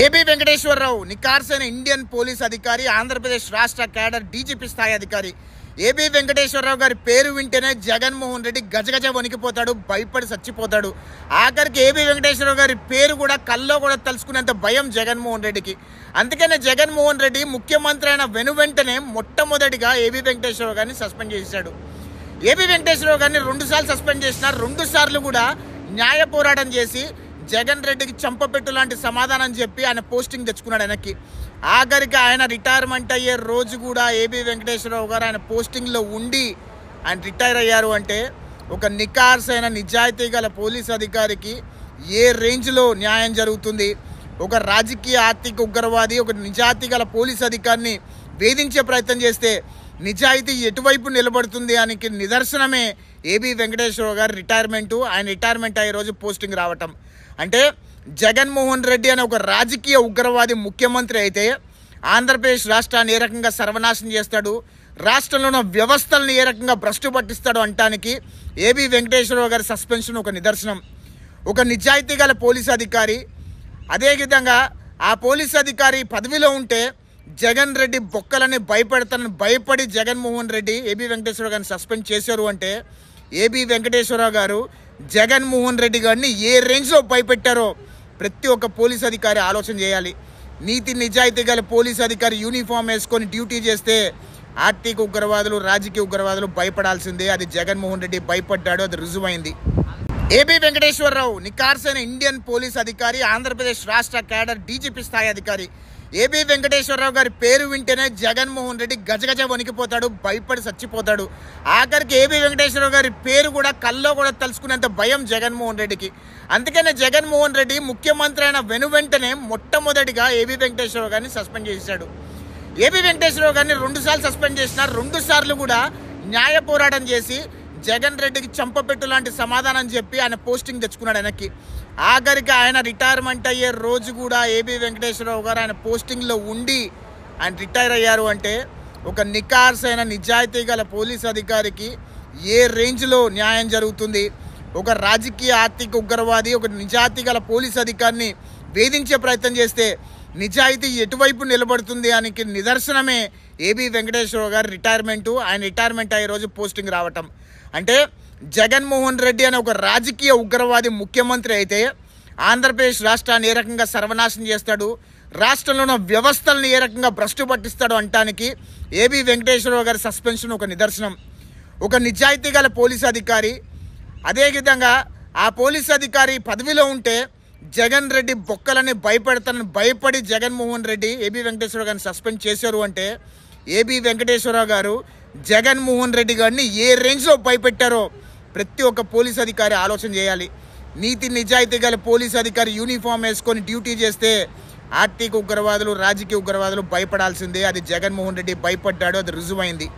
AB Venkateswararao నికార్సైన Indian police అధికారి, ఆంధ్రప్రదేశ్ రాష్ట్ర cadre DGP స్థాయి అధికారి. ఏబీ వెంకటేశ్వరరావు గారి పేరు వింటేనే జగన్మోహన్ రెడ్డి గజగజ వణికిపోతాడు, భయపడి చచ్చిపోతాడు. ఆఖరికి ఏబీ వెంకటేశ్వరరావు గారి పేరు కూడా కల్లో కూడా తలుచుకునేంత భయం జగన్మోహన్ రెడ్డికి. అందుకనే జగన్మోహన్ రెడ్డి ముఖ్యమంత్రి అయిన వెనువెంటనే మొట్టమొదటిగా ఏబీ వెంకటేశ్వరరావు గారిని సస్పెండ్ చేశాడు. ఏబీ వెంకటేశ్వరరావు గారిని 2 సార్లు సస్పెండ్ చేసిన 2 సార్లు కూడా న్యాయ పోరాటం చేసి జగన్ రెడ్డికి చంపపెట్టు లాంటి సమాధానం చెప్పి ఆయన పోస్టింగ్ తెచ్చుకున్నాడు వెనక్కి. ఆఖరికి ఆయన రిటైర్మెంట్ అయ్యే రోజు కూడా ఏబీ వెంకటేశ్వరరావు గారు ఆయన పోస్టింగ్లో ఉండి ఆయన రిటైర్ అయ్యారు అంటే ఒక నికార్సైన నిజాయితీ గల పోలీస్ అధికారికి ఏ రేంజ్లో న్యాయం జరుగుతుంది. ఒక రాజకీయ ఆర్థిక ఉగ్రవాది ఒక నిజాయితీ గల పోలీస్ అధికారిని వేధించే ప్రయత్నం చేస్తే నిజాయితీ ఎటువైపు నిలబడుతుంది దానికి నిదర్శనమే ఏబీ వెంకటేశ్వరరావు గారి రిటైర్మెంటు. ఆయన రిటైర్మెంట్ అయ్యే రోజు పోస్టింగ్ రావటం అంటే జగన్మోహన్ రెడ్డి అనే ఒక రాజకీయ ఉగ్రవాది ముఖ్యమంత్రి అయితే ఆంధ్రప్రదేశ్ రాష్ట్రాన్ని ఏ రకంగా సర్వనాశనం చేస్తాడు, రాష్ట్రంలో ఉన్న వ్యవస్థలను ఏ రకంగా భ్రష్టు పట్టిస్తాడు అంటానికి ఏబీ వెంకటేశ్వరరావు గారి సస్పెన్షన్ ఒక నిదర్శనం. ఒక నిజాయితీ గల పోలీస్ అధికారి, అదేవిధంగా ఆ పోలీస్ అధికారి పదవిలో ఉంటే జగన్ రెడ్డి బొక్కలని భయపెడతానని భయపడి జగన్మోహన్ రెడ్డి ఏబీ వెంకటేశ్వరరావు గారిని సస్పెండ్ చేశారు అంటే ఏబీ వెంకటేశ్వరరావు గారు జగన్మోహన్ రెడ్డి గారిని ఏ రేంజ్లో భయపెట్టారో ప్రతి ఒక్క పోలీస్ అధికారి ఆలోచన చేయాలి. నీతి నిజాయితీ గల పోలీస్ అధికారి యూనిఫామ్ వేసుకొని డ్యూటీ చేస్తే ఆర్థిక ఉగ్రవాదులు రాజకీయ ఉగ్రవాదులు భయపడాల్సిందే. అది జగన్మోహన్ రెడ్డి భయపడ్డాడు, అది రుజువైంది. ఏబీ వెంకటేశ్వరరావు నికార్సైన ఇండియన్ పోలీస్ అధికారి, ఆంధ్రప్రదేశ్ రాష్ట్ర క్యాడర్ డీజీపీ స్థాయి అధికారి. ఏబీ వెంకటేశ్వరరావు గారి పేరు వింటేనే జగన్మోహన్ రెడ్డి గజగజ వణికిపోతాడు, భయపడి చచ్చిపోతాడు. ఆఖరికి ఏబీ వెంకటేశ్వరరావు గారి పేరు కూడా కల్లో కూడా తలుచుకునేంత భయం జగన్మోహన్ రెడ్డికి. అందుకనే జగన్మోహన్ రెడ్డి ముఖ్యమంత్రి అయిన వెనువెంటనే మొట్టమొదటిగా ఏబీ వెంకటేశ్వరరావు గారిని సస్పెండ్ చేశాడు. ఏబీ వెంకటేశ్వరరావు గారిని 2 సార్లు సస్పెండ్ చేసిన 2 సార్లు కూడా న్యాయ పోరాటం చేసి జగన్ రెడ్డికి చంపపెట్టు లాంటి సమాధానం చెప్పి ఆయన పోస్టింగ్ తెచ్చుకున్నాడు వెనక్కి. ఆఖరికి ఆయన రిటైర్మెంట్ అయ్యే రోజు కూడా ఏబీ వెంకటేశ్వరరావు గారు ఆయన పోస్టింగ్లో ఉండి ఆయన రిటైర్ అయ్యారు అంటే ఒక నికార్సైన నిజాయితీ గల పోలీస్ అధికారికి ఏ రేంజ్లో న్యాయం జరుగుతుంది. ఒక రాజకీయ ఆర్థిక ఉగ్రవాది ఒక నిజాయితీ గల పోలీస్ అధికారిని వేధించే ప్రయత్నం చేస్తే నిజాయితీ ఎటువైపు నిలబడుతుంది దానికి నిదర్శనమే ఏబీ వెంకటేశ్వరరావు గారి రిటైర్మెంటు. ఆయన రిటైర్మెంట్ అయ్యే రోజు పోస్టింగ్ రావటం అంటే జగన్మోహన్ రెడ్డి అనే ఒక రాజకీయ ఉగ్రవాది ముఖ్యమంత్రి అయితే ఆంధ్రప్రదేశ్ రాష్ట్రాన్ని ఏ రకంగా సర్వనాశనం చేస్తాడు, రాష్ట్రంలో ఉన్న వ్యవస్థలను ఏ రకంగా భ్రష్టు పట్టిస్తాడు అంటానికి ఏబీ వెంకటేశ్వరరావు గారి సస్పెన్షన్ ఒక నిదర్శనం. ఒక నిజాయితీ గల పోలీస్ అధికారి, అదేవిధంగా ఆ పోలీస్ అధికారి పదవిలో ఉంటే జగన్ రెడ్డి బొక్కలని భయపెడతానని భయపడి జగన్మోహన్ రెడ్డి ఏబీ వెంకటేశ్వరరావు గారిని సస్పెండ్ చేశారు అంటే ఏబీ వెంకటేశ్వరరావు గారు జగన్మోహన్ రెడ్డి గారిని ఏ రేంజ్లో భయపెట్టారో ప్రతి ఒక్క పోలీస్ అధికారి ఆలోచన చేయాలి. నీతి నిజాయితీ గల పోలీస్ అధికారి యూనిఫామ్ వేసుకొని డ్యూటీ చేస్తే ఆర్థిక ఉగ్రవాదులు రాజకీయ ఉగ్రవాదులు భయపడాల్సిందే. అది జగన్మోహన్ రెడ్డి భయపడ్డాడు, అది రుజువైంది.